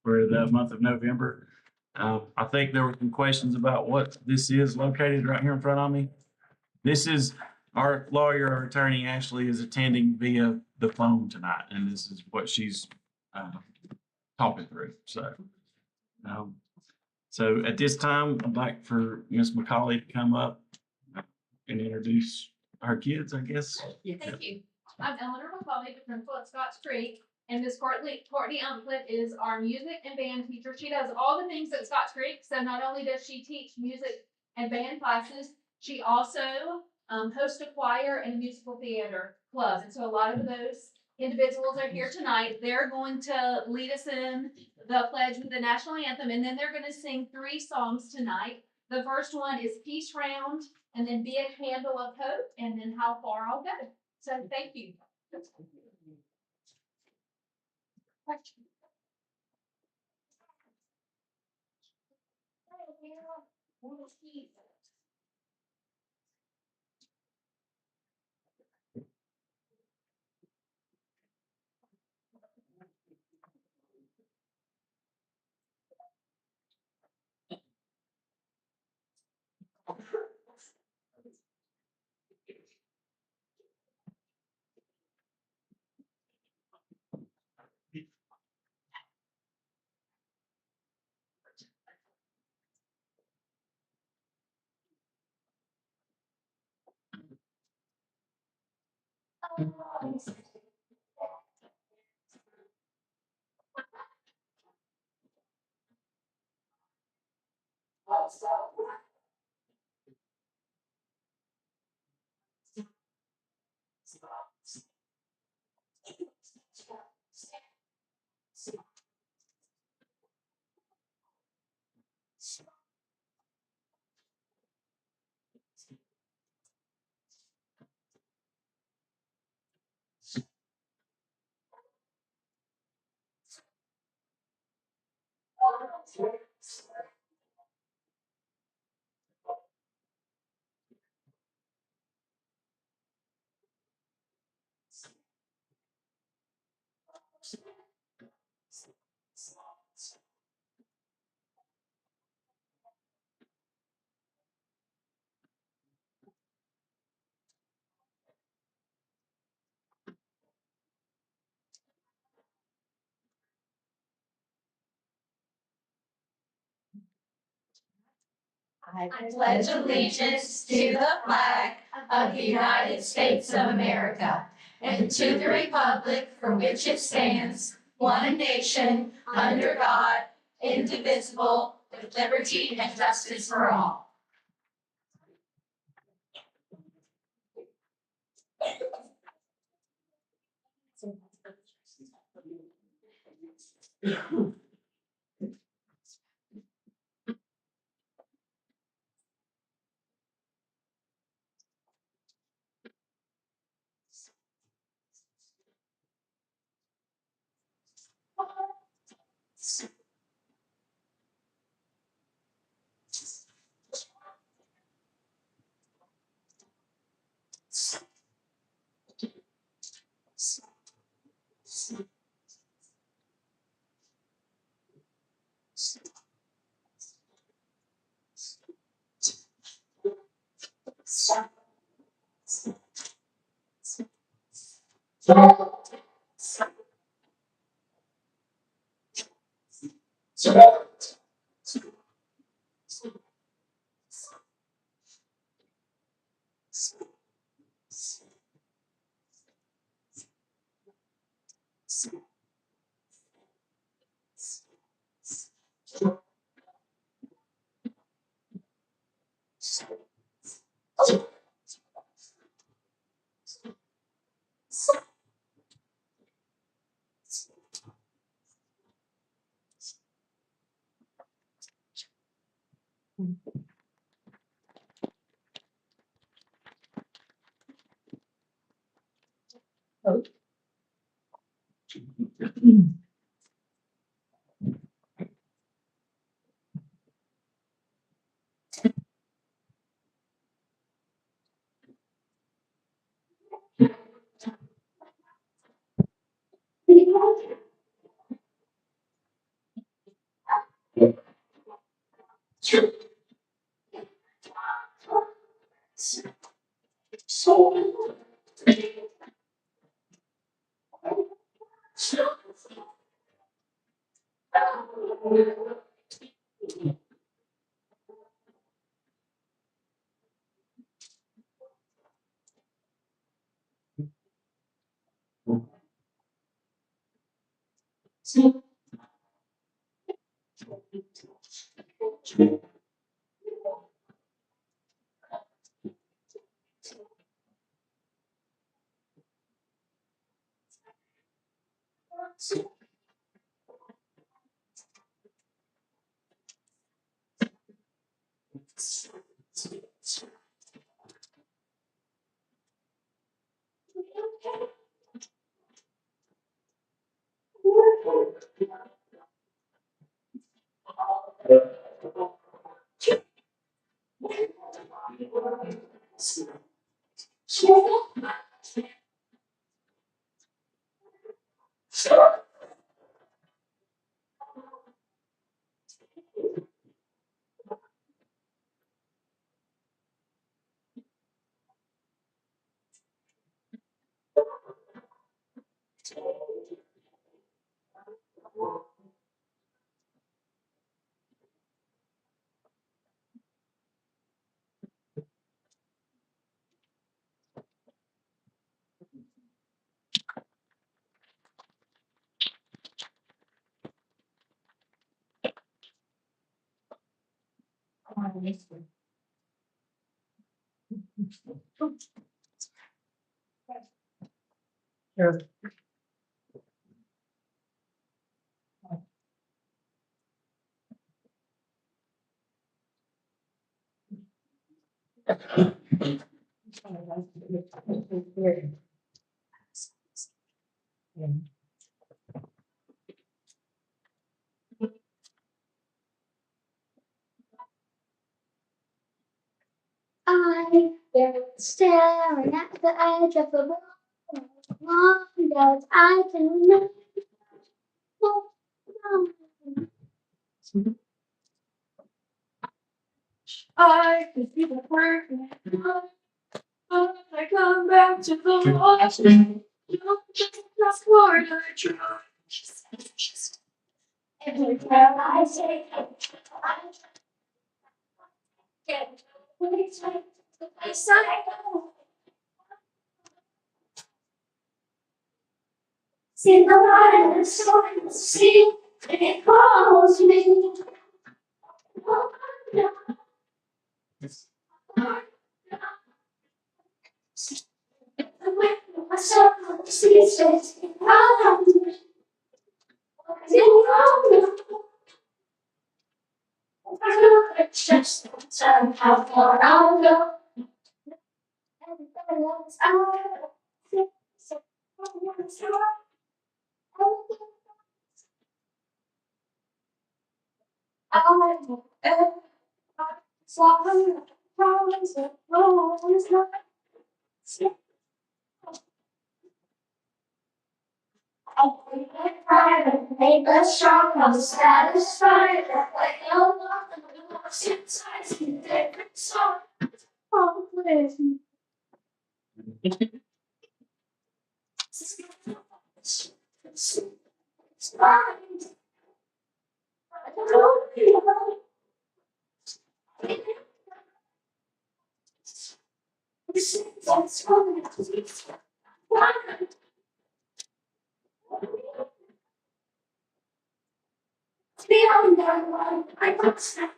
for the month of November. I think there were some questions about what this is located right here in front of me. This is our lawyer, our attorney, Ashley, is attending via the phone tonight, and this is what she's talking through. Um, so at this time, I'd like for Ms. McCauley to come up and introduce our kids, I guess. Yeah, thank you. I'm Eleanor McCauley, the principal at Scotts Creek, and Miss Courtney Umflett is our music and band teacher. She does all the things at Scotts Creek. So not only does she teach music and band classes, she also hosts a choir and a musical theater club. And so a lot of those individuals are here tonight. They're going to lead us in the pledge with the national anthem, and then they're going to sing 3 songs tonight. The first one is Peace Round, and then Be a Candle of Hope, and then How Far I'll Go. So thank you. I pledge allegiance to the flag of the United States of America and to the republic for which it stands, one nation, under God, indivisible, with liberty and justice for all. I am staring at the edge of the world. Long as I can know. I can see the perfect I come back to the lost. Just Lord, I trust. Every time I take it, I get the place I go. See the light and the storm, see it calls me. Oh, no. The wind of my soul ceases around me. It's just how far I'll go. Everybody else out. Make us strong, I'm satisfied. Like no nothing looks inside, see different song. Oh, please. It's fine. I don't know. It's fine. Beyond that line, I must stand.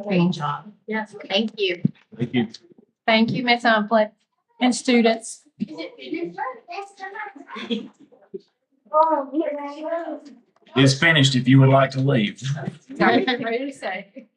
Great job. Yes, thank you. Thank you. Thank you, Ms. Humphlet and students. It's finished if you would like to leave. Ready to say.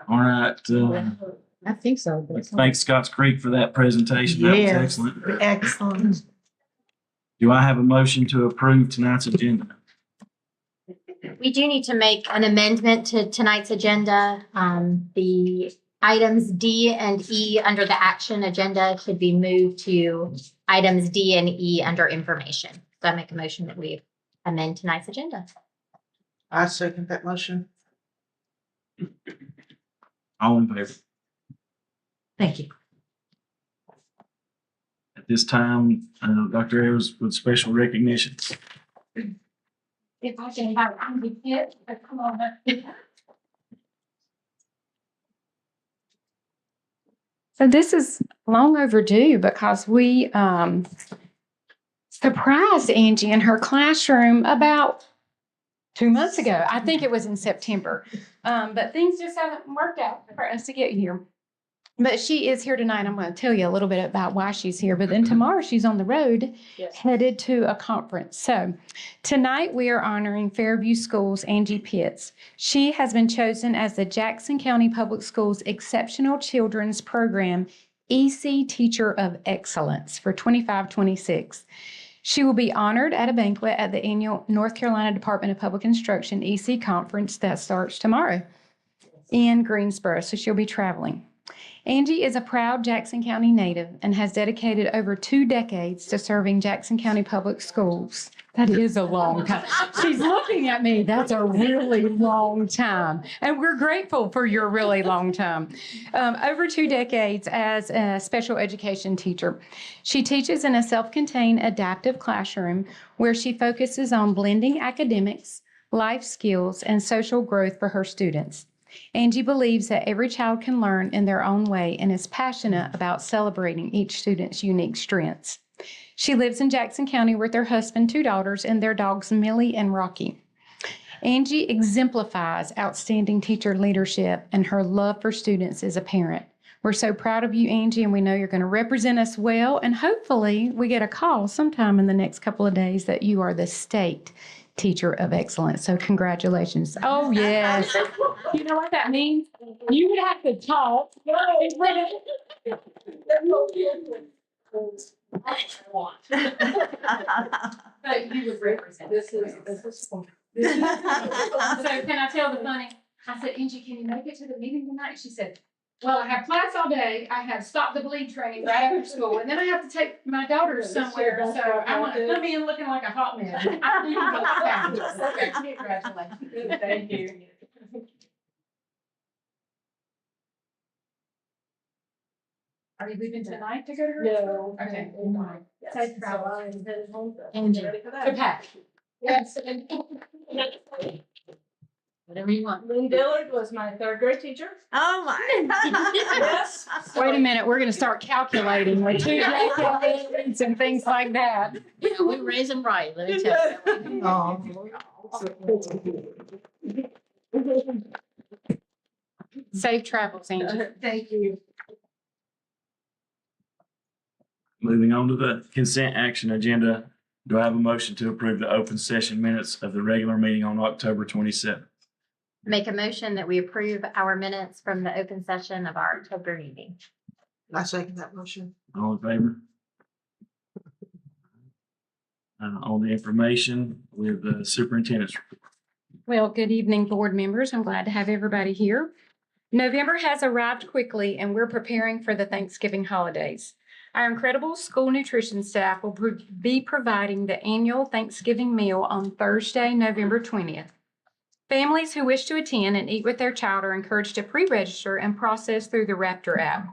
All right. I think so. Thanks Scotts Creek for that presentation. That was Yes, excellent. excellent. Do I have a motion to approve tonight's agenda? We do need to make an amendment to tonight's agenda. The items D and E under the action agenda should be moved to items D and E under information. So I make a motion that we amend tonight's agenda. I second that motion. All in favor? Thank you. At this time, Dr. Ayers with special recognitions. If I can have Andy Pitt, come on up. So this is long overdue because we surprised Angie in her classroom about 2 months ago. I think it was in September. But things just haven't worked out for us to get here. But she is here tonight. I'm going to tell you a little bit about why she's here. But then tomorrow she's on the road headed to a conference. So tonight we are honoring Fairview Schools' Angie Pitts. She has been chosen as the Jackson County Public Schools Exceptional Children's Program EC Teacher of Excellence for 25-26. She will be honored at a banquet at the annual North Carolina Department of Public Instruction EC Conference that starts tomorrow in Greensboro. So she'll be traveling. Angie is a proud Jackson County native and has dedicated over 2 decades to serving Jackson County Public Schools. That is a long time. She's looking at me. That's a really long time. And we're grateful for your really long time. Over 2 decades as a special education teacher. She teaches in a self-contained adaptive classroom where she focuses on blending academics, life skills, and social growth for her students. Angie believes that every child can learn in their own way and is passionate about celebrating each student's unique strengths. She lives in Jackson County with her husband, 2 daughters, and their dogs Millie and Rocky. Angie exemplifies outstanding teacher leadership and her love for students as a parent. We're so proud of you, Angie, and we know you're going to represent us well, and hopefully we get a call sometime in the next couple of days that you are the state Teacher of Excellence. So congratulations. Oh, yes. You know what that means? You would have to talk. But you would represent. So can I tell the funny? I said, Angie, can you make it to the meeting tonight? She said, well, I have class all day. I have stop the bleed training right after school, and then I have to take my daughters somewhere. So I want to come in looking like a hot mess. I think it's fabulous. Okay, congratulations. Thank you. Are you leaving tonight to go to her? No. Okay. Safe travels. Angie. To pack. Yes. Whatever you want. Lynn Dillard was my 3rd grade teacher. Oh, my. Yes. Wait a minute, we're going to start calculating with 2 decades and things like that. We raise them right, let me tell you. Safe travels, Angie. Thank you. Moving on to the consent action agenda. Do I have a motion to approve the open session minutes of the regular meeting on October 27th? Make a motion that we approve our minutes from the open session of our October meeting. I second that motion. All in favor? On the information with the superintendent's report. Well, good evening, board members. I'm glad to have everybody here. November has arrived quickly and we're preparing for the Thanksgiving holidays. Our incredible school nutrition staff will be providing the annual Thanksgiving meal on Thursday, November 20th. Families who wish to attend and eat with their child are encouraged to pre-register and process through the Raptor app.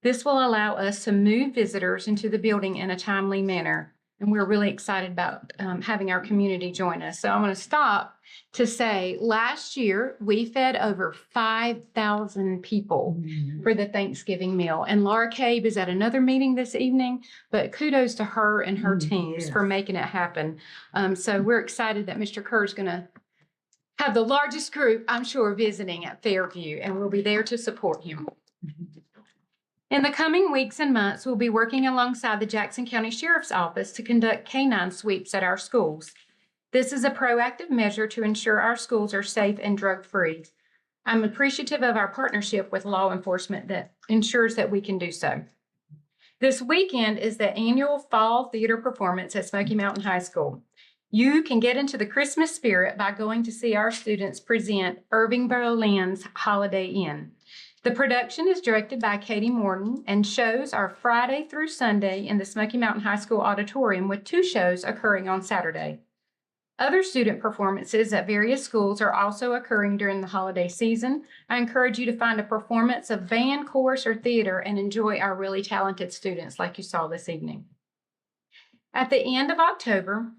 This will allow us to move visitors into the building in a timely manner. And we're really excited about having our community join us. So I'm going to stop to say last year we fed over 5,000 people for the Thanksgiving meal. And Laura Cabe is at another meeting this evening, but kudos to her and her teams for making it happen. So we're excited that Mr. Kerr is going to have the largest group, I'm sure, visiting at Fairview, and we'll be there to support him. In the coming weeks and months, we'll be working alongside the Jackson County Sheriff's Office to conduct canine sweeps at our schools. This is a proactive measure to ensure our schools are safe and drug-free. I'm appreciative of our partnership with law enforcement that ensures that we can do so. This weekend is the annual fall theater performance at Smoky Mountain High School. You can get into the Christmas spirit by going to see our students present Irving Berlin's Holiday Inn. The production is directed by Katie Morton, and shows are Friday through Sunday in the Smoky Mountain High School auditorium, with 2 shows occurring on Saturday. Other student performances at various schools are also occurring during the holiday season. I encourage you to find a performance of band, chorus, or theater and enjoy our really talented students like you saw this evening. At the end of October,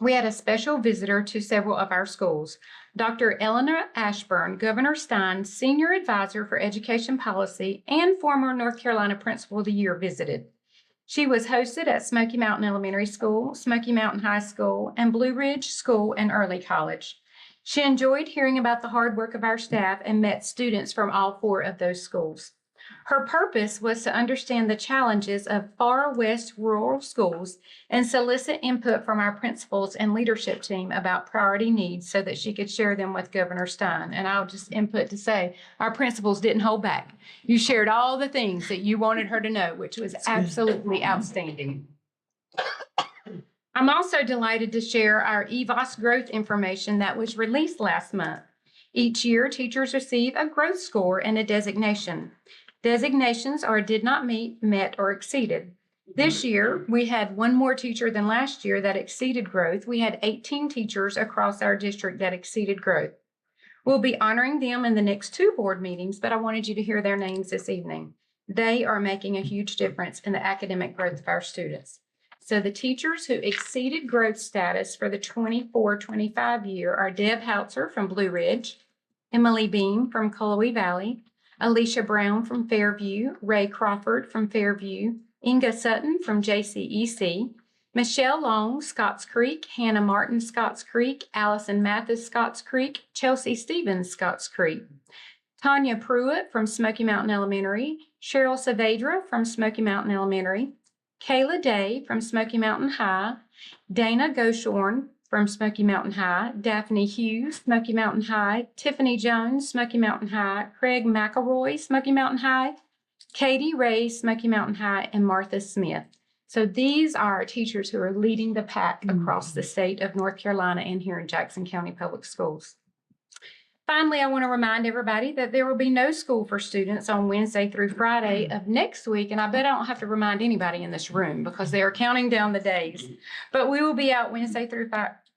we had a special visitor to several of our schools. Dr. Eleanor Ashburn, Governor Stein's Senior Advisor for Education Policy and former North Carolina Principal of the Year, visited. She was hosted at Smoky Mountain Elementary School, Smoky Mountain High School, and Blue Ridge School and Early College. She enjoyed hearing about the hard work of our staff and met students from all 4 of those schools. Her purpose was to understand the challenges of far west rural schools and solicit input from our principals and leadership team about priority needs so that she could share them with Governor Stein. And I'll just input to say, our principals didn't hold back. You shared all the things that you wanted her to know, which was absolutely outstanding. I'm also delighted to share our EVOS growth information that was released last month. Each year, teachers receive a growth score and a designation. Designations are did not meet, met, or exceeded. This year, we had 1 more teacher than last year that exceeded growth. We had 18 teachers across our district that exceeded growth. We'll be honoring them in the next 2 board meetings, but I wanted you to hear their names this evening. They are making a huge difference in the academic growth of our students. So the teachers who exceeded growth status for the 24-25 year are Deb Hautzer from Blue Ridge, Emily Beam from Cullowhee Valley, Alicia Brown from Fairview, Ray Crawford from Fairview, Inga Sutton from JCEC, Michelle Long, Scotts Creek, Hannah Martin, Scotts Creek, Allison Mathis, Scotts Creek, Chelsea Stevens, Scotts Creek, Tanya Pruitt from Smoky Mountain Elementary, Cheryl Saavedra from Smoky Mountain Elementary, Kayla Day from Smoky Mountain High, Dana Goshorn from Smoky Mountain High, Daphne Hughes, Smoky Mountain High, Tiffany Jones, Smoky Mountain High, Craig McElroy, Smoky Mountain High, Katie Ray, Smoky Mountain High, and Martha Smith. So these are our teachers who are leading the pack across the state of North Carolina and here in Jackson County Public Schools. Finally, I want to remind everybody that there will be no school for students on Wednesday through Friday of next week. And I bet I don't have to remind anybody in this room because they are counting down the days. But we will be out Wednesday through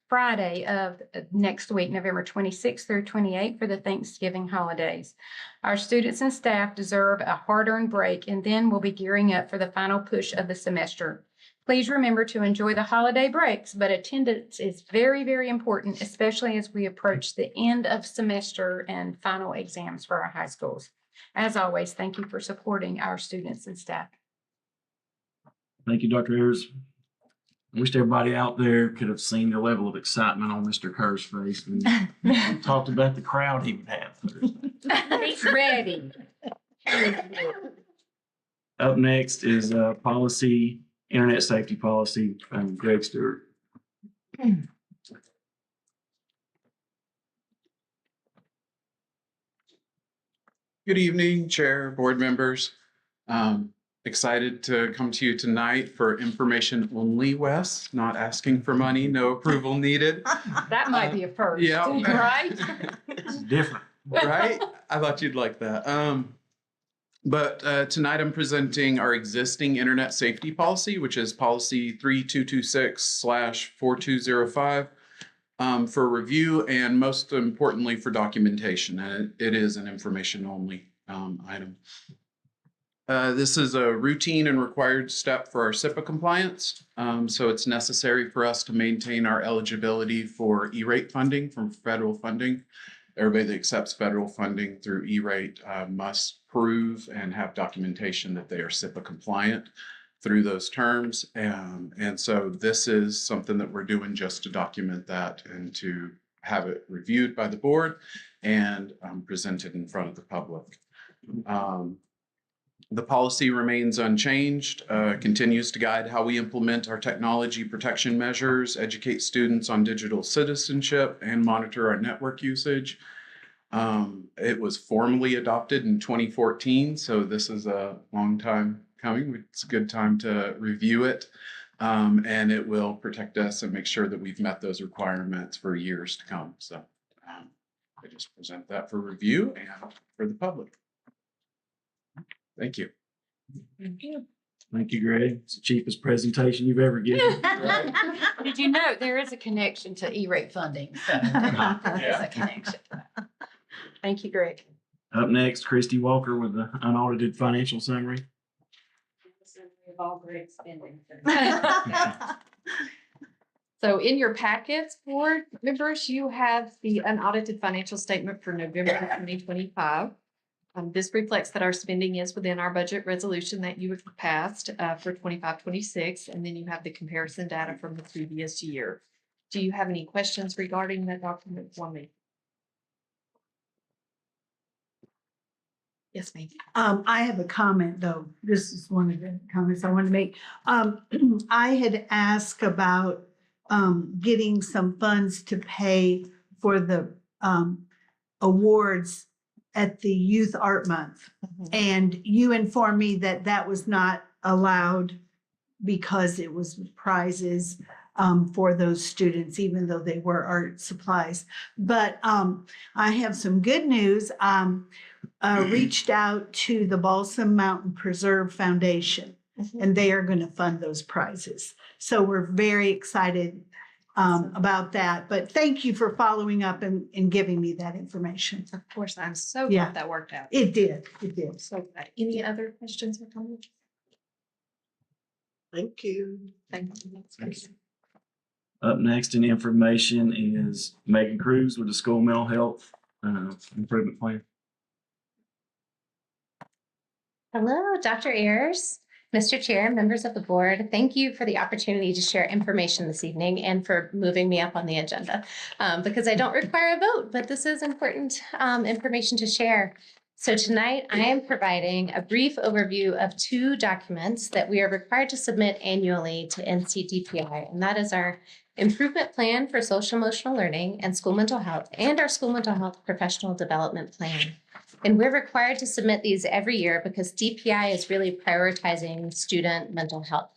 Friday of next week, November 26th through 28th, for the Thanksgiving holidays. Our students and staff deserve a hard-earned break, and then we'll be gearing up for the final push of the semester. Please remember to enjoy the holiday breaks, but attendance is very, very important, especially as we approach the end of semester and final exams for our high schools. As always, thank you for supporting our students and staff. Thank you, Dr. Ayers. I wish everybody out there could have seen the level of excitement on Mr. Kerr's face when he talked about the crowd he would have Thursday. He's ready. Up next is policy, internet safety policy, Greg Stewart. Good evening, Chair, board members. Excited to come to you tonight for information only, Wes, not asking for money, no approval needed. That might be a first, Yeah. right? It's different. Right? I thought you'd like that. But tonight I'm presenting our existing internet safety policy, which is policy 3226/4205 for review and most importantly for documentation. And it is an information only item. This is a routine and required step for our SIPA compliance. So it's necessary for us to maintain our eligibility for E-rate funding from federal funding. Everybody that accepts federal funding through E-rate must prove and have documentation that they are SIPA compliant through those terms. And so this is something that we're doing just to document that and to have it reviewed by the board and presented in front of the public. The policy remains unchanged, continues to guide how we implement our technology protection measures, educate students on digital citizenship, and monitor our network usage. It was formally adopted in 2014, so this is a long time coming. It's a good time to review it, and it will protect us and make sure that we've met those requirements for years to come. So I just present that for review and for the public. Thank you. Thank you, Greg. It's the cheapest presentation you've ever given. Did you know there is a connection to E-rate funding? So there is a connection. Thank you, Greg. Up next, Christy Walker with the unaudited financial summary. Of all great spending. So in your packets, board members, you have the unaudited financial statement for November 2025. This reflects that our spending is within our budget resolution that you have passed for 25-26, and then you have the comparison data from the previous year. Do you have any questions regarding that document for me? Yes, ma'am. I have a comment though. This is one of the comments I want to make. I had asked about getting some funds to pay for the awards at the Youth Art Month. And you informed me that that was not allowed because it was prizes for those students, even though they were art supplies. But I have some good news. Reached out to the Balsam Mountain Preserve Foundation, and they are going to fund those prizes. So we're very excited about that. But thank you for following up and giving me that information. Of course, I'm so Yeah. glad that worked out. It did. It did. So glad. Any other questions or comments? Thank you. Thank you. Thanks. Up next in information is Megan Cruz with the school mental health improvement plan. Hello, Dr. Ayers, Mr. Chair, members of the board. Thank you for the opportunity to share information this evening and for moving me up on the agenda because I don't require a vote, but this is important information to share. So tonight I am providing a brief overview of two documents that we are required to submit annually to NCDPI, and that is our Improvement Plan for Social Emotional Learning and School Mental Health and our School Mental Health Professional Development Plan. And we're required to submit these every year because DPI is really prioritizing student mental health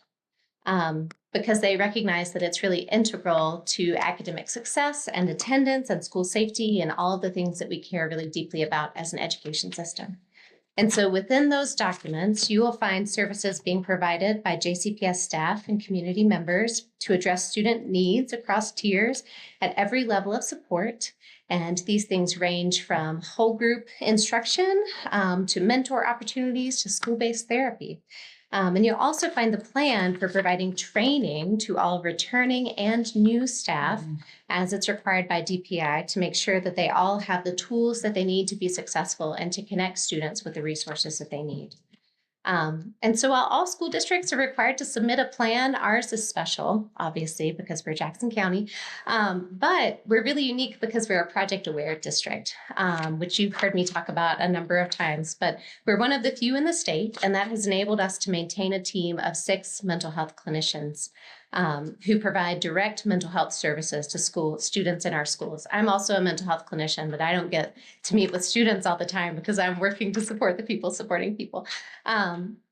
because they recognize that it's really integral to academic success and attendance and school safety and all of the things that we care really deeply about as an education system. And so within those documents, you will find services being provided by JCPS staff and community members to address student needs across tiers at every level of support. And these things range from whole group instruction to mentor opportunities to school-based therapy. And you'll also find the plan for providing training to all returning and new staff as it's required by DPI to make sure that they all have the tools that they need to be successful and to connect students with the resources that they need. And so while all school districts are required to submit a plan, ours is special, obviously, because we're Jackson County. But we're really unique because we're a project aware district, which you've heard me talk about a number of times. But we're one of the few in the state, and that has enabled us to maintain a team of 6 mental health clinicians who provide direct mental health services to school students in our schools. I'm also a mental health clinician, but I don't get to meet with students all the time because I'm working to support the people supporting people.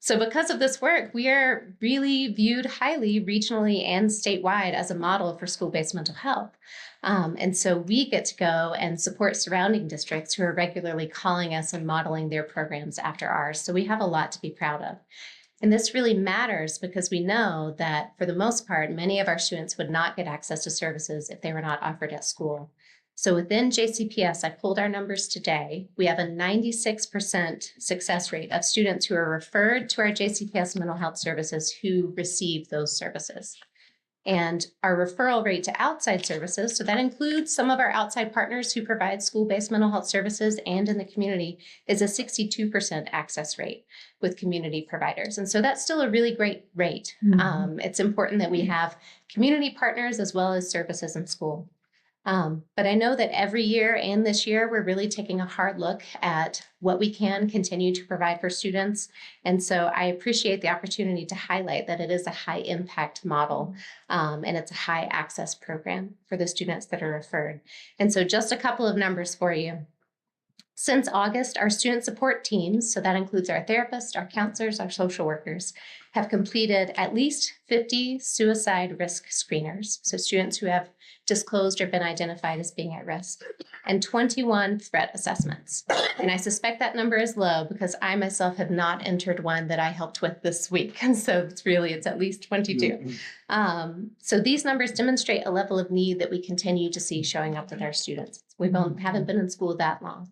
So because of this work, we are really viewed highly regionally and statewide as a model for school-based mental health. And so we get to go and support surrounding districts who are regularly calling us and modeling their programs after ours. So we have a lot to be proud of. And this really matters because we know that for the most part, many of our students would not get access to services if they were not offered at school. So within JCPS, I pulled our numbers today. We have a 96% success rate of students who are referred to our JCPS mental health services who receive those services. And our referral rate to outside services, so that includes some of our outside partners who provide school-based mental health services and in the community, is a 62% access rate with community providers. And so that's still a really great rate. It's important that we have community partners as well as services in school. But I know that every year and this year, we're really taking a hard look at what we can continue to provide for students. And so I appreciate the opportunity to highlight that it is a high impact model, and it's a high access program for the students that are referred. And so just a couple of numbers for you. Since August, our student support teams, so that includes our therapists, our counselors, our social workers, have completed at least 50 suicide risk screeners. So students who have disclosed or been identified as being at risk, and 21 threat assessments. And I suspect that number is low because I myself have not entered one that I helped with this week. And so it's at least 22. So these numbers demonstrate a level of need that we continue to see showing up with our students. Haven't been in school that long.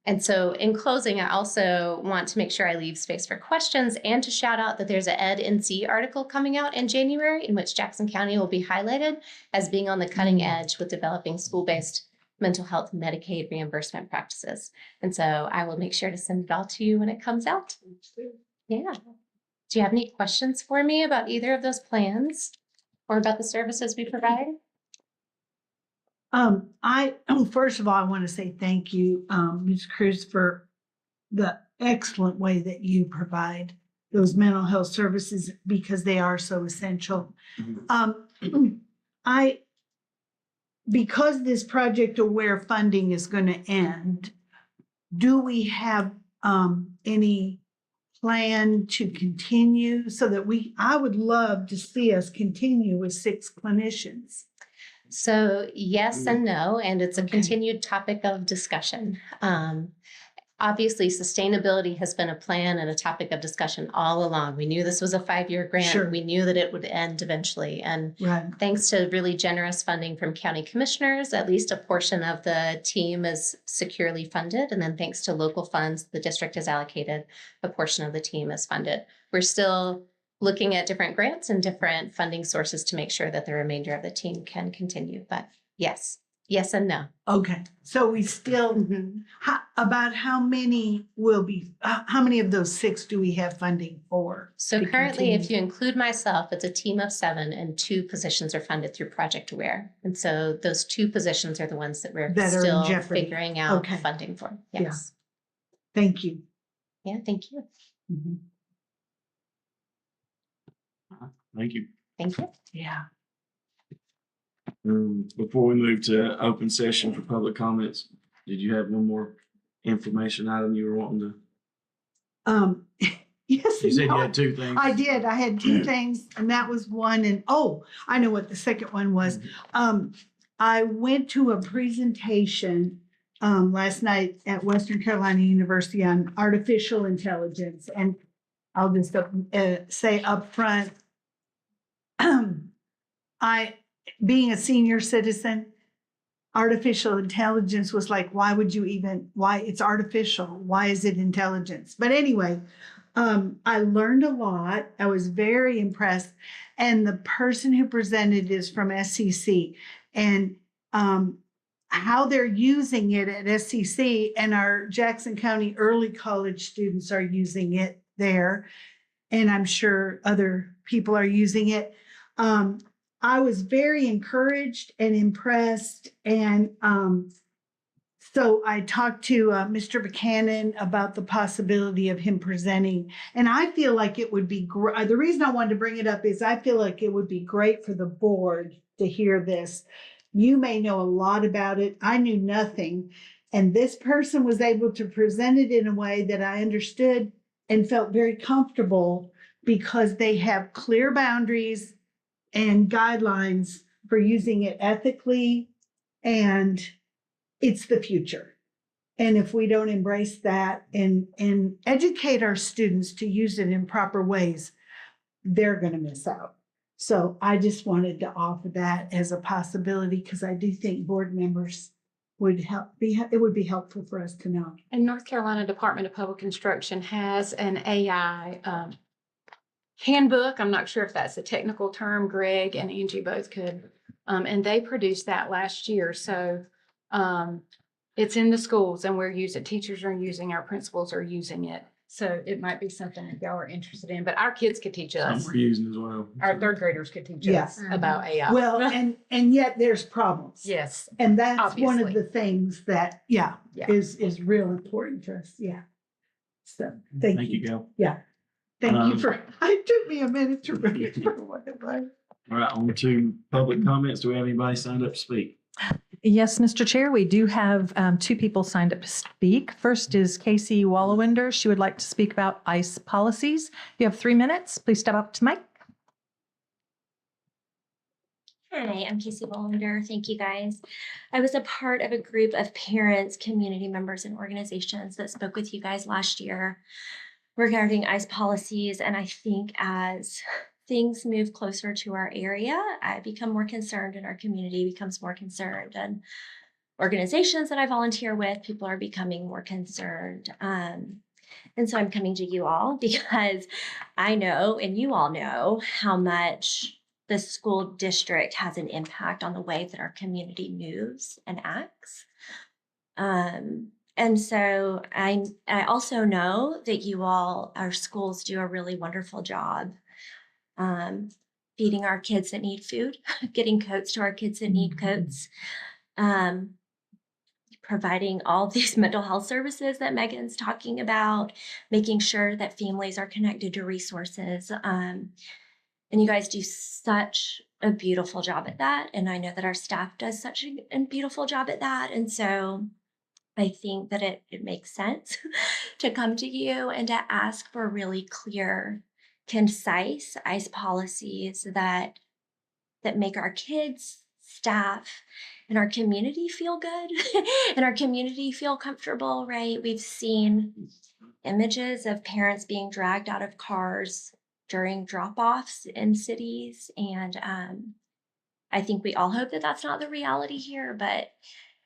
And so in closing, I also want to make sure I leave space for questions and to shout out that there's an Ed&C article coming out in January in which Jackson County will be highlighted as being on the cutting edge with developing school-based mental health Medicaid reimbursement practices. And so I will make sure to send it all to you when it comes out. Yeah. Do you have any questions for me about either of those plans or about the services we provide? First of all, I want to say thank you, Ms. Cruz, for the excellent way that you provide those mental health services because they are so essential. Because this Project Aware funding is going to end, do we have any plan to continue so that I would love to see us continue with 6 clinicians. So yes and no, and it's a continued topic of discussion. Obviously, sustainability has been a plan and a topic of discussion all along. We knew this was a 5-year grant. Sure. We knew that it would end eventually. And Right. thanks to really generous funding from county commissioners, at least a portion of the team is securely funded. And then thanks to local funds, the district has allocated a portion of the team is funded. We're still looking at different grants and different funding sources to make sure that the remainder of the team can continue. But yes and no. Okay, so we still, about how many how many of those 6 do we have funding for? So to currently, if continue? you include myself, it's a team of 7 and 2 positions are funded through Project Aware. And so those 2 positions are the ones that we're That are in still jeopardy. figuring out Okay. funding for. Yeah. Yes. Thank you. Yeah, thank you. Thank you. Thank you. Yeah. Before we move to open session for public comments, did you have one more information item you were wanting to? Yes. You said you no. had 2 things. I did. I had 2 things, and that was one. And I know what the second one was. I went to a presentation last night at Western Carolina University on artificial intelligence, and I'll just say up front, being a senior citizen, artificial intelligence was like, why it's artificial? Why is it intelligence? But anyway, I learned a lot. I was very impressed. And the person who presented is from SCC, and how they're using it at SCC, and our Jackson County early college students are using it there. And I'm sure other people are using it. I was very encouraged and impressed. And so I talked to Mr. Buchanan about the possibility of him presenting. And I feel like it would be great. The reason I wanted to bring it up is I feel like it would be great for the board to hear this. You may know a lot about it. I knew nothing. And this person was able to present it in a way that I understood and felt very comfortable because they have clear boundaries and guidelines for using it ethically, and it's the future. And if we don't embrace that and educate our students to use it in proper ways, they're going to miss out. So I just wanted to offer that as a possibility because I do think board members it would be helpful for us to know. And North Carolina Department of Public Instruction has an AI handbook. I'm not sure if that's a technical term. Greg and Angie both could. And they produced that last year. So it's in the schools and teachers are using, our principals are using it. So it might be something that y'all are interested in, but our kids could teach us. Some we're using as well. Our third graders could teach Yeah. us about AI. Well, and yet there's problems. Yes. And that's one of Obviously. the things that, Yeah. is real important to us. Yeah. So thank Thank you. you, Gail. Yeah. Thank you Um, for, it took me a minute to remember what it was. All right, on to public comments. Do we have anybody signed up to speak? Yes, Mr. Chair, we do have two people signed up to speak. First is Casey Wallowinder. She would like to speak about ICE policies. You have 3 minutes. Please step up to mic. Hi, I'm Casey Bollander. Thank you guys. I was a part of a group of parents, community members, and organizations that spoke with you guys last year regarding ICE policies. And I think as things move closer to our area, I become more concerned and our community becomes more concerned. And organizations that I volunteer with, people are becoming more concerned. And so I'm coming to you all because I know, and you all know, how much the school district has an impact on the way that our community moves and acts. And so I also know that you all, our schools, do a really wonderful job feeding our kids that need food, getting coats to our kids that need coats, providing all these mental health services that Megan's talking about, making sure that families are connected to resources. And you guys do such a beautiful job at that. And I know that our staff does such a beautiful job at that. And so I think that it makes sense to come to you and to ask for really clear, concise ICE policies that make our kids, staff, and our community feel good and our community feel comfortable, right? We've seen images of parents being dragged out of cars during drop-offs in cities. And I think we all hope that that's not the reality here, but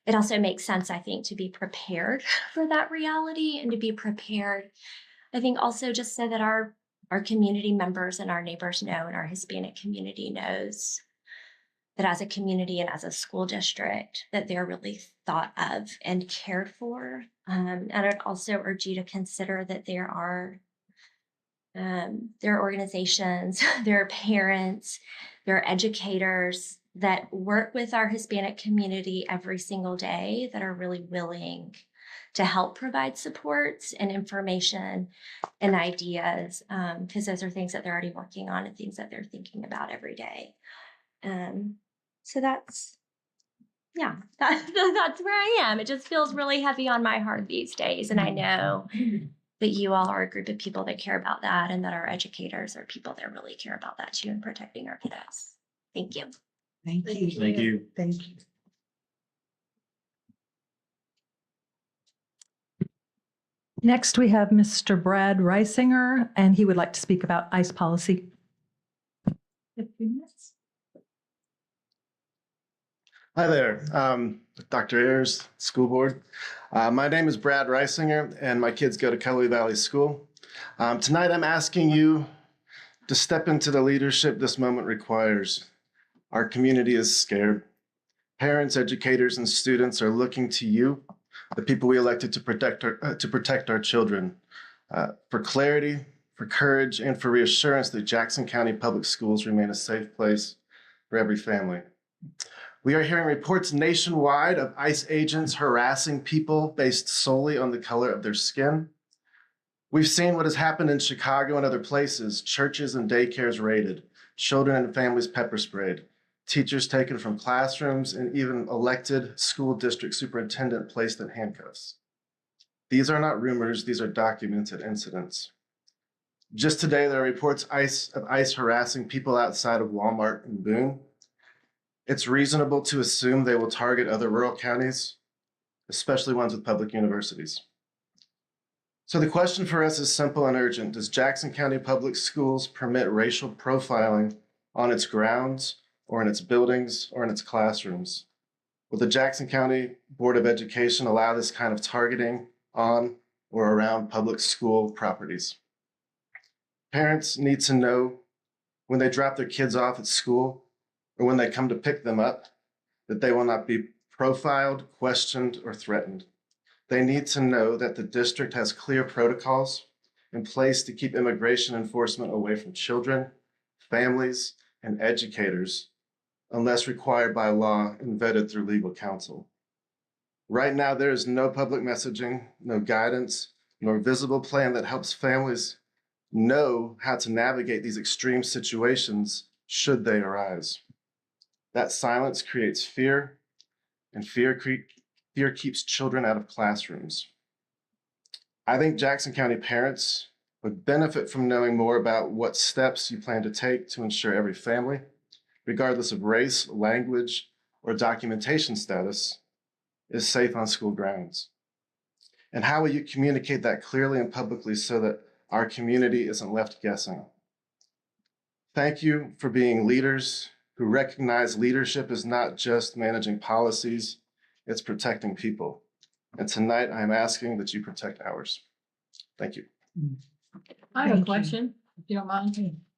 it also makes sense, I think, to be prepared for that reality and to be prepared, I think, also just so that our community members and our neighbors know, and our Hispanic community knows that as a community and as a school district, that they're really thought of and cared for. And I'd also urge you to consider that there are organizations, there are parents, there are educators that work with our Hispanic community every single day that are really willing to help provide supports and information and ideas, because those are things that they're already working on and things that they're thinking about every day. So that's where I am. It just feels really heavy on my heart these days. And I know that you all are a group of people that care about that, and that our educators are people that really care about that too, and protecting our kiddos. Thank you. Thank you. Thank you. Thank you. Next, we have Mr. Brad Reisinger, and he would like to speak about ICE policy. 15 minutes. Hi there, Dr. Ayers, school board. My name is Brad Reisinger, and my kids go to Cullowhee Valley School. Tonight, I'm asking you to step into the leadership this moment requires. Our community is scared. Parents, educators, and students are looking to you, the people we elected to protect our children, for clarity, for courage, and for reassurance that Jackson County Public Schools remain a safe place for every family. We are hearing reports nationwide of ICE agents harassing people based solely on the color of their skin. We've seen what has happened in Chicago and other places: churches and daycares raided, children and families pepper sprayed, teachers taken from classrooms, and even elected school district superintendent placed in handcuffs. These are not rumors, these are documented incidents. Just today, there are reports of ICE harassing people outside of Walmart in Boone. It's reasonable to assume they will target other rural counties, especially ones with public universities. So the question for us is simple and urgent. Does Jackson County Public Schools permit racial profiling on its grounds, or in its buildings, or in its classrooms? Will the Jackson County Board of Education allow this kind of targeting on or around public school properties? Parents need to know when they drop their kids off at school, or when they come to pick them up, that they will not be profiled, questioned, or threatened. They need to know that the district has clear protocols in place to keep immigration enforcement away from children, families, and educators unless required by law and vetted through legal counsel. Right now, there is no public messaging, no guidance, nor visible plan that helps families know how to navigate these extreme situations should they arise. That silence creates fear, and fear keeps children out of classrooms. I think Jackson County parents would benefit from knowing more about what steps you plan to take to ensure every family, regardless of race, language, or documentation status, is safe on school grounds. And how will you communicate that clearly and publicly so that our community isn't left guessing? Thank you for being leaders who recognize leadership is not just managing policies, it's protecting people. And tonight I am asking that you protect ours. Thank you. I have a Thank you. question, if you don't mind.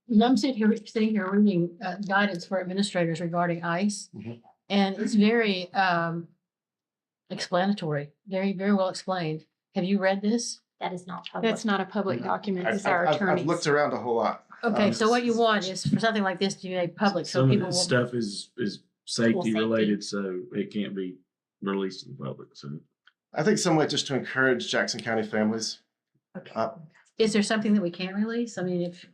And I'm sitting here reading guidance for administrators regarding ICE. Mhm. And it's very explanatory, very, very well explained. Have you read this? That is not public. That's not a public document. It's I've- our I've attorneys. looked around a whole lot. Okay, so what you want is for something like this to be made public, so Some of people this will. stuff is safety safety. related, so it can't be released to the public, so. I think some way just to encourage Jackson County families. Is there something that we can't release? I mean, if,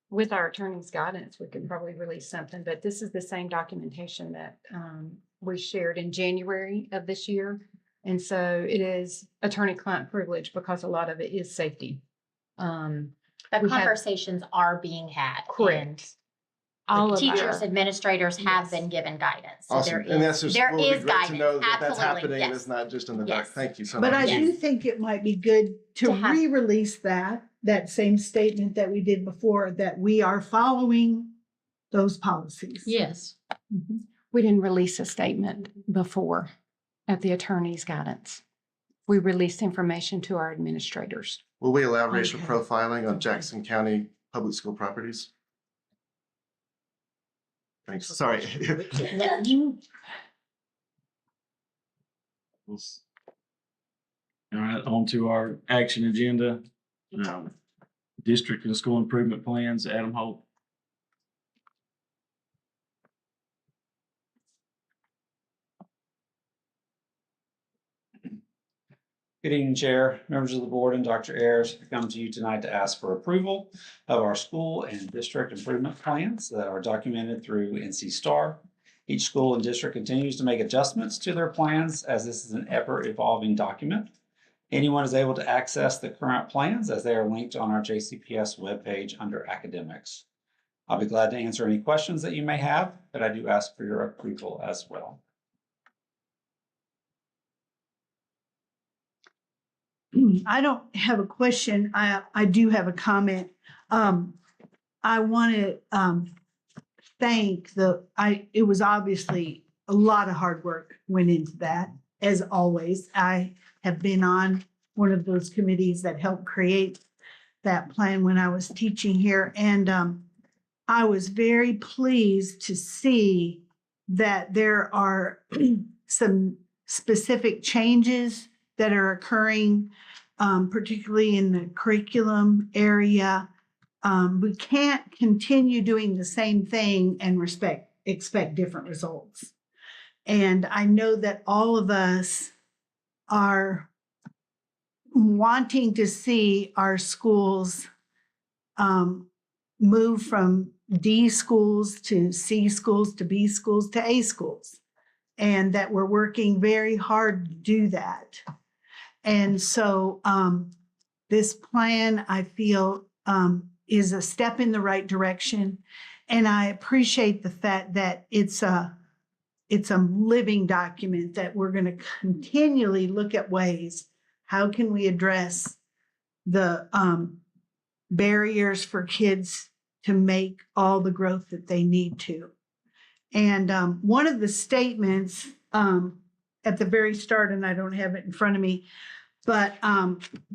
With our attorney's guidance, we could probably release something, but this is the same documentation that we shared in January of this year. And so it is attorney-client privilege because a lot of it is safety. The We have- conversations are being had. Correct. And All of teachers, our- administrators have Yes. been given guidance. So Awesome. there And that's is, just, there will be is great to know guidance. that that's Absolutely, happening and yes. it's not just in the dark. Yes. Thank you so But much. I do Yes. think it might be good to To have- re-release that same statement that we did before, that we are following those policies. yes. We didn't release a statement before at the attorney's guidance. We released information to our administrators. Will we allow racial Okay. profiling on Jackson County public school properties? Thanks. Sorry. All right, on to our action agenda. District and school improvement plans, Adam Holt. Good evening, Chair, members of the board, and Dr. Ayers. I come to you tonight to ask for approval of our school and district improvement plans that are documented through NC STAR. Each school and district continues to make adjustments to their plans as this is an ever-evolving document. Anyone is able to access the current plans as they are linked on our JCPS webpage under academics. I'll be glad to answer any questions that you may have, but I do ask for your approval as well. I don't have a question. I do have a comment. I want to thank it was obviously a lot of hard work went into that, as always. I have been on one of those committees that helped create that plan when I was teaching here. And I was very pleased to see that there are some specific changes that are occurring, particularly in the curriculum area. We can't continue doing the same thing and expect different results. And I know that all of us are wanting to see our schools move from D schools to C schools to B schools to A schools, and that we're working very hard to do that. And so this plan, I feel, is a step in the right direction. And I appreciate the fact that it's a living document that we're going to continually look at ways. How can we address the barriers for kids to make all the growth that they need to? And one of the statements at the very start, and I don't have it in front of me, but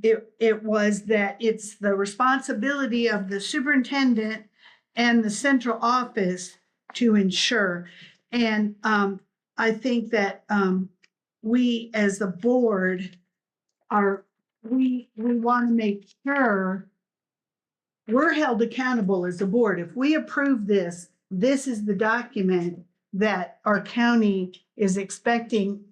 it was that it's the responsibility of the superintendent and the central office to ensure. And I think that we as the board are we want to make sure we're held accountable as a board. If we approve this, this is the document that our county is expecting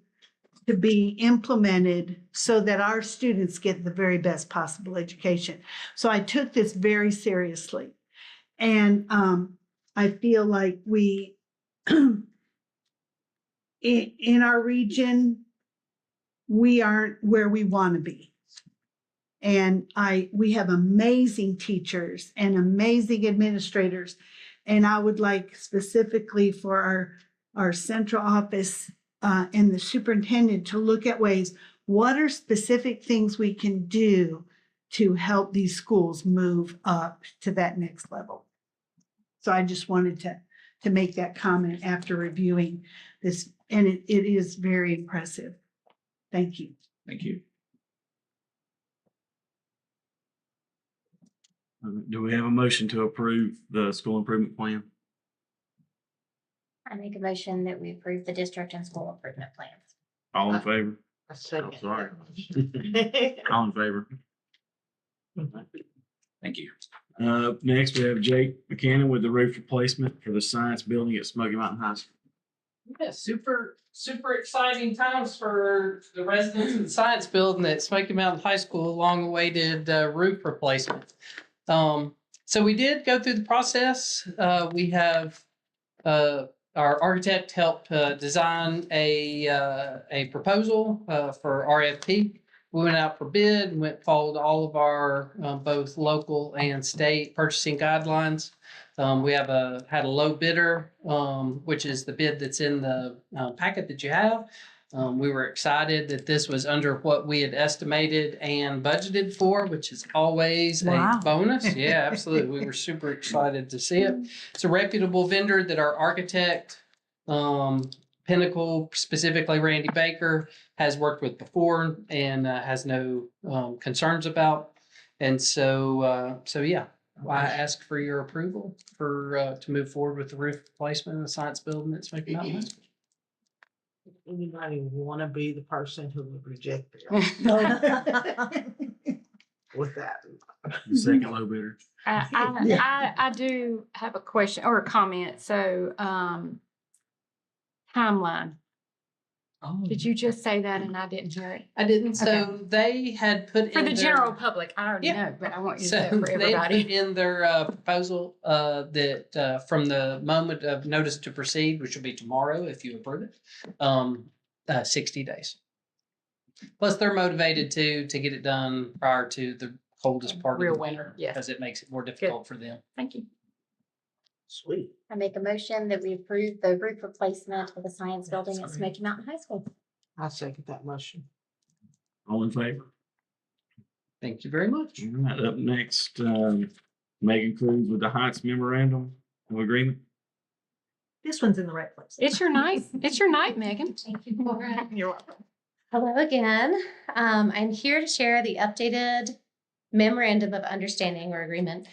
to be implemented so that our students get the very best possible education. So I took this very seriously. And I feel like we, in our region, we aren't where we want to be. And we have amazing teachers and amazing administrators. And I would like specifically for our central office and the superintendent to look at ways, what are specific things we can do to help these schools move up to that next level? So I just wanted to make that comment after reviewing this, and it is very impressive. Thank you. Thank you. Do we have a motion to approve the school improvement plan? I make a motion that we approve the district and school improvement plans. All in favor? I second Oh, sorry. that. All in favor? Thank you. Next, we have Jake Buchanan with the roof replacement for the science building at Smoky Mountain High School. Yeah, super exciting times for the residents of the science building at Smoky Mountain High School, long awaited roof replacement. So we did go through the process. We have our architect helped design a proposal for RFP. We went out for bid and followed all of our both local and state purchasing guidelines. We have had a low bidder, which is the bid that's in the packet that you have. We were excited that this was under what we had estimated and budgeted for, which is always Wow. a bonus. Yeah, absolutely. We were super excited to see it. It's a reputable vendor that our architect, Pinnacle, specifically Randy Baker, has worked with before and has no concerns about. And so yeah, I ask for your approval for to move forward with the roof replacement in the science building at Smoky Mountain High School. Anybody want to be the person who would reject it with that? The second low bidder. I do have a question or a comment. So, timeline. Oh. Did you just say that and I didn't hear it? I didn't. So Okay. they had put For in the their, general public, I already Yeah. know, but I want you to So say it for they put everybody. in their proposal that from the moment of notice to proceed, which will be tomorrow if you approve it, 60 days. Plus, they're motivated to get it done prior to the coldest part Real of the winter, yes. because it makes it more difficult for them. Thank you. Sweet. I make a motion that we approve the roof replacement of the science building at Smoky Mountain High School. I second that motion. All in favor? Thank you very much. All right, up next, Megan Cruz with the Heights Memorandum of Agreement. This one's in the right place. It's your night. It's your night, Megan. Thank you, Laura. You're welcome. Hello again. I'm here to share the updated memorandum of understanding or agreement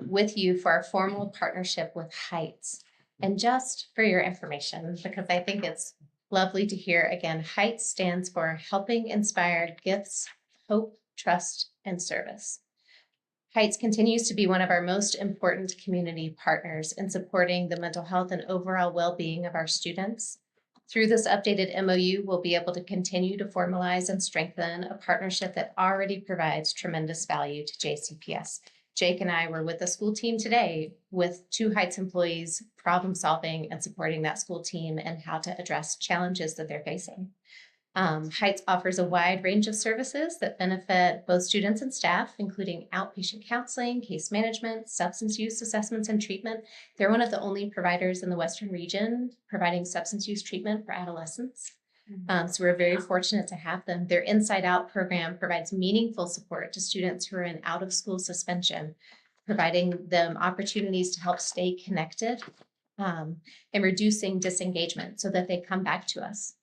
with you for our formal partnership with Heights. And just for your information, because I think it's lovely to hear again, Heights stands for Helping Inspire Gifts, Hope, Trust, and Service. Heights continues to be one of our most important community partners in supporting the mental health and overall well-being of our students. Through this updated MOU, we'll be able to continue to formalize and strengthen a partnership that already provides tremendous value to JCPS. Jake and I were with the school team today with 2 Heights employees, problem solving and supporting that school team and how to address challenges that they're facing. Heights offers a wide range of services that benefit both students and staff, including outpatient counseling, case management, substance use assessments and treatment. They're one of the only providers in the Western region providing substance use treatment for adolescents. So we're very fortunate to have them. Their Inside Out program provides meaningful support to students who are in out of school suspension, providing them opportunities to help stay connected and reducing disengagement so that they come back to us.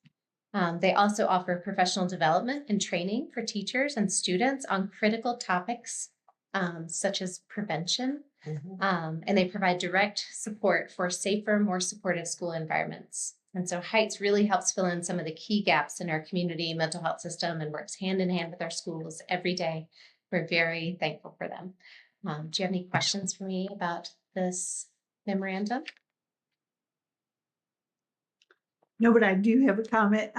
They also offer professional development and training for teachers and students on critical topics such as prevention. And they provide direct support for safer, more supportive school environments. And so Heights really helps fill in some of the key gaps in our community mental health system and works hand in hand with our schools every day. We're very thankful for them. Do you have any questions for me about this memorandum? No, but I do have a comment.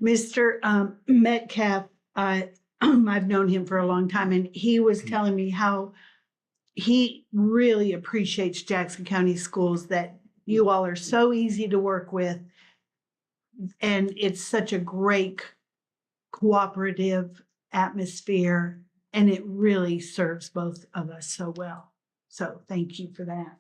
Mr. Metcalf, I've known him for a long time, and he was telling me how he really appreciates Jackson County Schools, that you all are so easy to work with. And it's such a great cooperative atmosphere, and it really serves both of us so well. So thank you for that.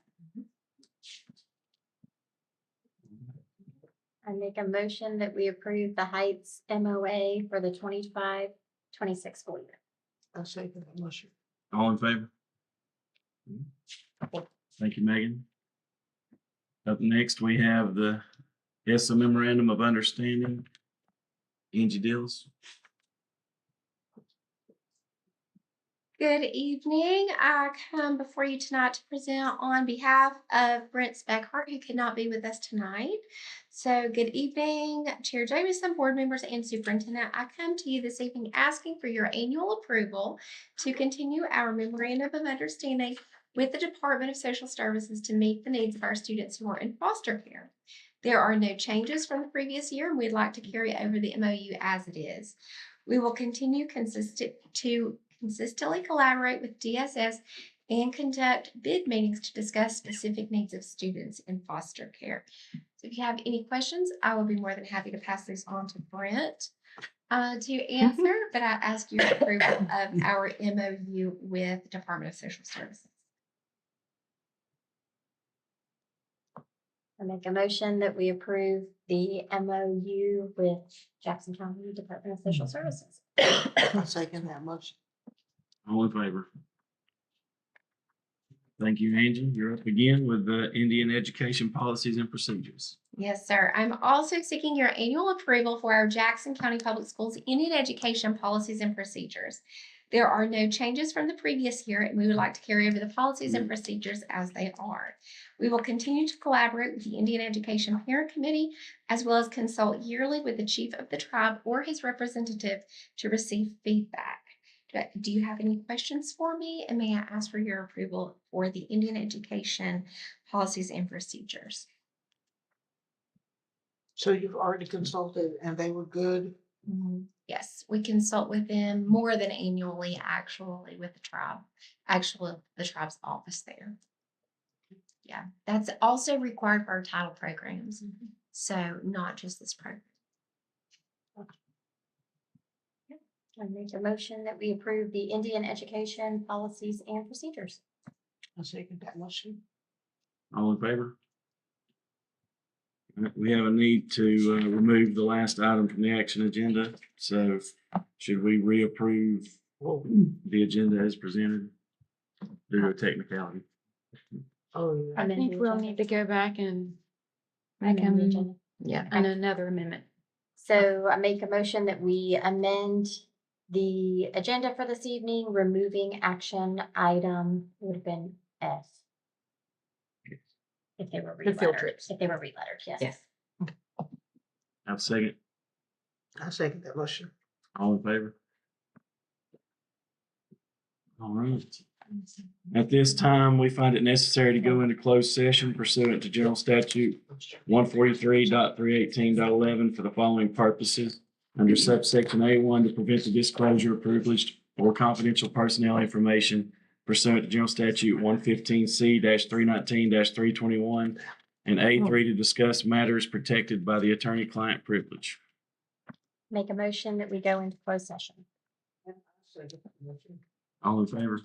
I make a motion that we approve the Heights MOA for the 25-26 school year. I'll second that motion. All in favor? Thank you, Megan. Up next, we have the ESSA Memorandum of Understanding. Angie Dills. Good evening. I come before you tonight to present on behalf of Brent Speckhart, who could not be with us tonight. So good evening, Chair Jamison, board members, and superintendent. I come to you this evening asking for your annual approval to continue our memorandum of understanding with the Department of Social Services to meet the needs of our students who are in foster care. There are no changes from the previous year, and we'd like to carry over the MOU as it is. We will continue consistently collaborate with DSS and conduct bid meetings to discuss specific needs of students in foster care. So if you have any questions, I will be more than happy to pass these on to Brent to answer, but I ask your approval of our MOU with the Department of Social Services. I make a motion that we approve the MOU with Jackson County Department of Social Services. I'll second that motion. All in favor? Thank you, Angie. You're up again with the Indian Education Policies and Procedures. Yes, sir. I'm also seeking your annual approval for our Jackson County Public Schools Indian Education Policies and Procedures. There are no changes from the previous year, and we would like to carry over the policies and procedures as they are. We will continue to collaborate with the Indian Education Parent Committee, as well as consult yearly with the chief of the tribe or his representative to receive feedback. Do you have any questions for me? And may I ask for your approval for the Indian Education Policies and Procedures? So you've already consulted and they were good? Yes, we consult with them more than annually, actually, with the tribe, the tribe's office there. Yeah, that's also required for our title programs. So not just this program. I make a motion that we approve the Indian Education Policies and Procedures. I'll second that motion. All in favor? All right, we have a need to remove the last item from the action agenda. So should we reapprove the agenda as presented due to a technicality? Oh, yeah. I think we'll need to go back and make Amend the agenda. another amendment. So I make a motion that we amend the agenda for this evening, removing action item would have been F. If they were The field relettered, trips. if they were relettered, yes. Yes. Have a second. I'll second that motion. All in favor? All right. At this time, we find it necessary to go into closed session pursuant to General Statute 143.318.11 for the following purposes. Under subsection A1, to prevent the disclosure of privileged or confidential personnel information pursuant to General Statute 115C-319-321, and A3, to discuss matters protected by the attorney-client privilege. Make a motion that we go into closed session. All in favor?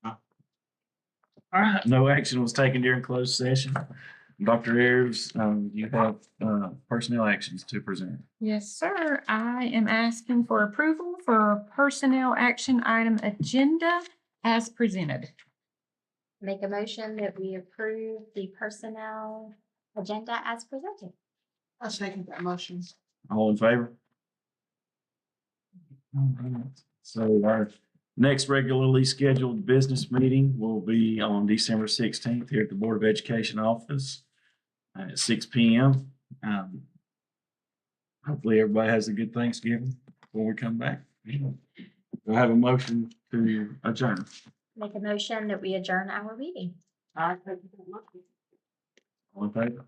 All right, no action was taken during closed session. Dr. Ayers, you have personnel actions to present. Yes, sir. I am asking for approval for personnel action item agenda as presented. Make a motion that we approve the personnel agenda as presented. I'll second that motion. All in favor? So our next regularly scheduled business meeting will be on December 16th here at the Board of Education office at 6 p.m. Hopefully everybody has a good Thanksgiving before we come back. Do I have a motion to adjourn? Make a motion that we adjourn our meeting. All in favor?